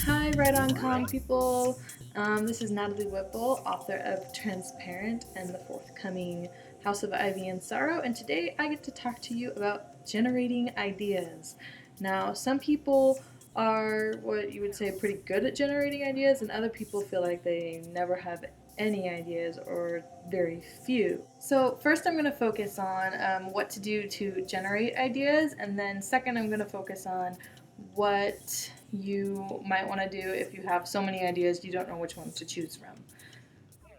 Hi, Right On Con people. This is Natalie Whipple, author of Transparent and the forthcoming House of Ivy and Sorrow, and today I get to talk to you about generating ideas. Now, some people are what you would say pretty good at generating ideas, and other people feel like they never have any ideas or very few. So, first, I'm going to focus on what to do to generate ideas, and then, second, I'm going to focus on what you might want to do if you have so many ideas you don't know which ones to choose from.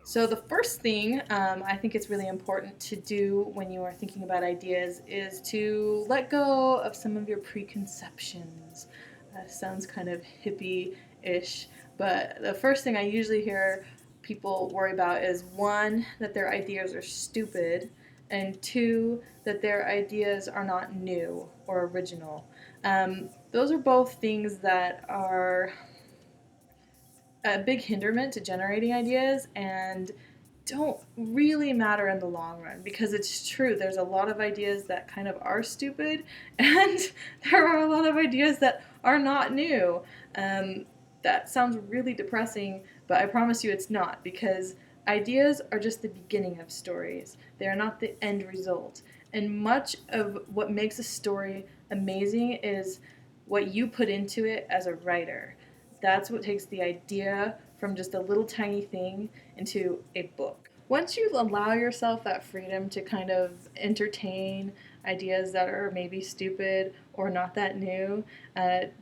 So the first thing I think it's really important to do when you are thinking about ideas is to let go of some of your preconceptions. Sounds kind of hippie-ish, but the first thing I usually hear people worry about is one, that their ideas are stupid, and two, that their ideas are not new or original. Those are both things that are a big hindrance to generating ideas and don't really matter in the long run, because it's true, there's a lot of ideas that kind of are stupid and there are a lot of ideas that are not new. That sounds really depressing, but I promise you it's not, because ideas are just the beginning of stories. They are not the end result. And much of what makes a story amazing is what you put into it as a writer. That's what takes the idea from just a little tiny thing into a book. Once you allow yourself that freedom to kind of entertain ideas that are maybe stupid or not that new,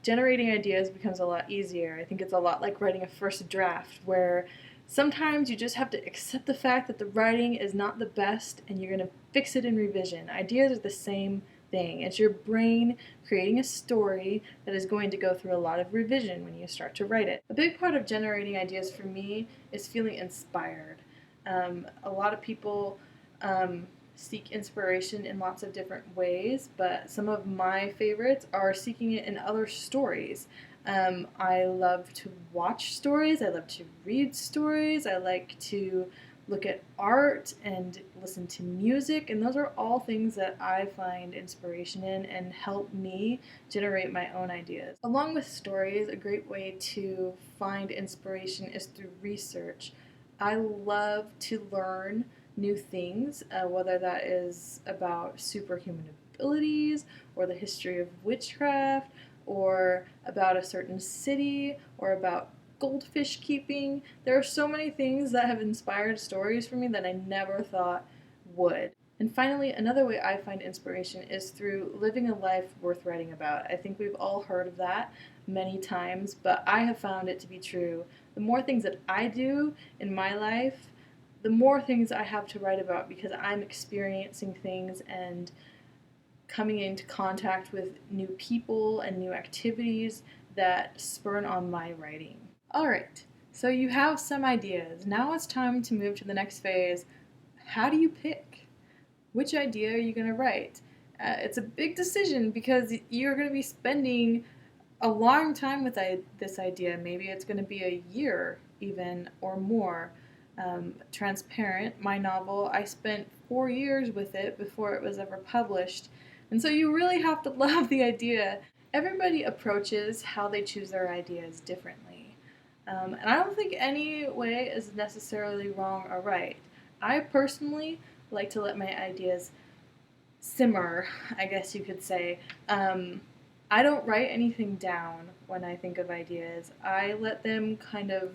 generating ideas becomes a lot easier. I think it's a lot like writing a first draft, where sometimes you just have to accept the fact that the writing is not the best and you're going to fix it in revision. Ideas are the same thing. It's your brain creating a story that is going to go through a lot of revision when you start to write it. A big part of generating ideas for me is feeling inspired. A lot of people seek inspiration in lots of different ways, but some of my favorites are seeking it in other stories. I love to watch stories, I love to read stories, I like to look at art and listen to music, and those are all things that I find inspiration in and help me generate my own ideas. Along with stories, a great way to find inspiration is through research. I love to learn new things, whether that is about superhuman abilities or the history of witchcraft or about a certain city or about goldfish keeping. There are so many things that have inspired stories for me that I never thought would. And finally, another way I find inspiration is through living a life worth writing about. I think we've all heard of that many times, but I have found it to be true. The more things that I do in my life, the more things I have to write about, because I'm experiencing things and coming into contact with new people and new activities that spurn on my writing. Alright, so you have some ideas. Now it's time to move to the next phase. How do you pick? Which idea are you going to write? It's a big decision because you're going to be spending a long time with this idea. Maybe it's going to be a year even or more. Transparent, my novel, I spent 4 years with it before it was ever published. And so you really have to love the idea. Everybody approaches how they choose their ideas differently. And I don't think any way is necessarily wrong or right. I personally like to let my ideas simmer, I guess you could say. I don't write anything down when I think of ideas. I let them kind of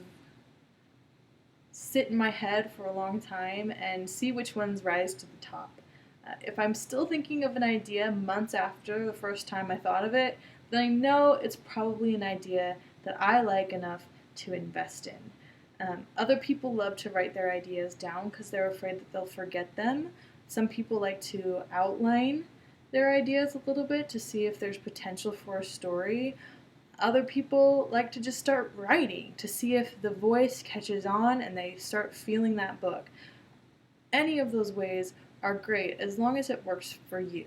sit in my head for a long time and see which ones rise to the top. If I'm still thinking of an idea months after the first time I thought of it, then I know it's probably an idea that I like enough to invest in. Other people love to write their ideas down because they're afraid that they'll forget them. Some people like to outline their ideas a little bit to see if there's potential for a story. Other people like to just start writing to see if the voice catches on and they start feeling that book. Any of those ways are great as long as it works for you.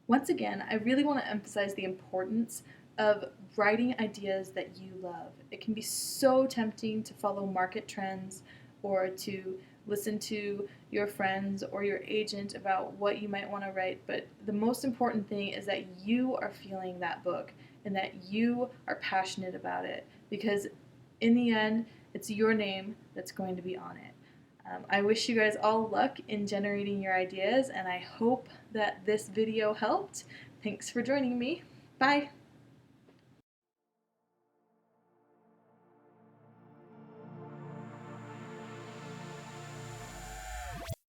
Once again, I really want to emphasize the importance of writing ideas that you love. It can be so tempting to follow market trends or to listen to your friends or your agent about what you might want to write, but the most important thing is that you are feeling that book and that you are passionate about it, because in the end, it's your name that's going to be on it. I wish you guys all luck in generating your ideas, and I hope that this video helped. Thanks for joining me. Bye!